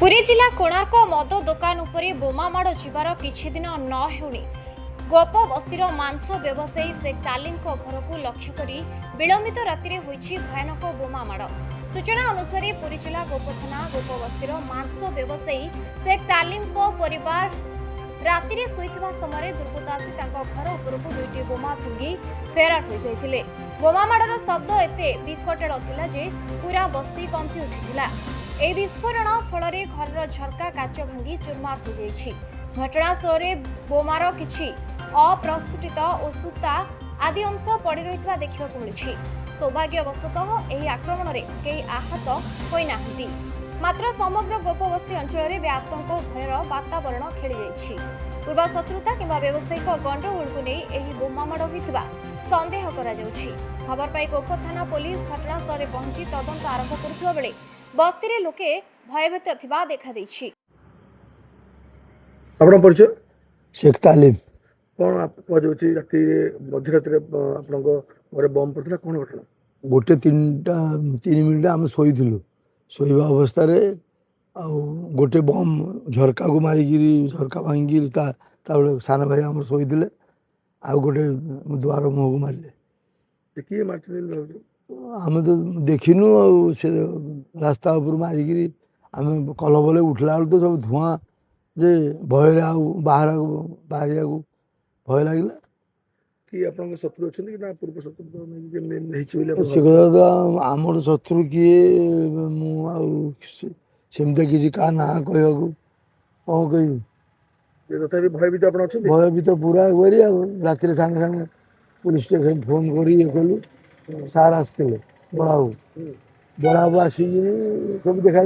पुरी जिला कोणार्क मद दुकान उपरे बोमा माड़ जीवार किछि दिन न हेउनी गोप बस्तीर मांस व्यवसायी शेख तालीम को घर को लक्ष्य करी विलंबित राति होइछि भयानक बोमा माड़। सूचना अनुसार पुरी जिला गोप थाना गोप बस्तीर मांस व्यवसायी शेख तालीम को परिवार राति शोइथिबा समय दुर्बृत्त आसी तांको घर उपरकू दुईटी बोमा फिंगी फेरार हो जाइथिले। बोमा माड़र शब्द एते विकटाळ थिला जे पूरा बस्ती कंपी उठिथिला। এই বিস্ফোরণ ফলরে ঘরর ঝরকা কাচ ভাঙ্গি চুরমার হয়ে যাই। ঘটনাস্থলে বোমার কিছু অপ্রস্ফুটিত ও সূতা আদি অংশ পড়ি রহিଥିବା ଦେଖିବାକୁ ମିଳିଛି। ସୌଭାଗ୍ୟବଶତଃ ଏହି ଆକ୍ରମଣରେ କେହି ଆହତ ହୋଇନାହାନ୍ତି। ମାତ୍ର ସମଗ୍ର ଗୋପବସ୍ତି ଅଞ୍ଚଳରେ ବ୍ୟାପକ ଭୟର ବାତାବରଣ ଖେଳିଯାଇଛି। ପୂର୍ବ ଶତ୍ରୁତା କିମ୍ବା ବ୍ୟବସାୟିକ ଗଣ୍ଡଗୋଳକୁ ନେଇ ଏହି ବୋମାମାଡ଼ ହୋଇଥିବା ସନ୍ଦେହ କରାଯାଉଛି। ଖବର ପାଇ ଗୋପ ଥାନା ପୋଲିସ ଘଟଣାସ୍ଥଳରେ ପହଞ୍ଚି ତଦନ୍ତ ଆରମ୍ଭ କରିଥିବା ବେଳେ बस्ती लोके भयभीत थिबा देखा देछि। आपण परिचय शेख तालीम कौन आपजी राति मध्यरात्रि आपको घर बम पड़ता कौन घटना गोटे 3 मिनिट आम शोइथिलु शोइबा अवस्था रे आ गोटे बम झरका को मारिकी झरका भांगी सान भाई आम शोइथिले आ गोटे द्वार मुह को मारे किए मार आम तो देखिनु से रास्ता उपर मारिकी आम कल बले उठला तो सब धुआं जे भय बाहर भय लगे कि आपन शत्रु अच्छा कि ना पूर्व शत्रु से कथा तो आमर शत्रु किए मुझे किसी का ना कह कौन कह तथा भयभीत आप भयभीत पूरा रात सागे सागे पुलिस स्टेशन फोन कलु सार आसते बड़ाबू बड़ाबू आसिक सब देखा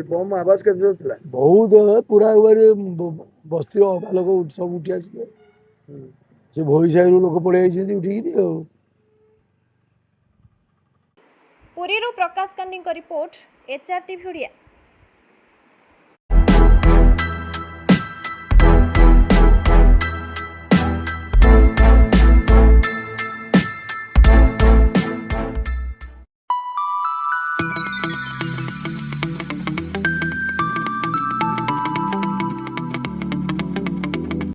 बम आवाज के बहुत पूरा बस्ती अधा लोग सब उठी आसते से भई साई लोक पड़े उठिकी Puri Prakash Kandi report HR TV Odia.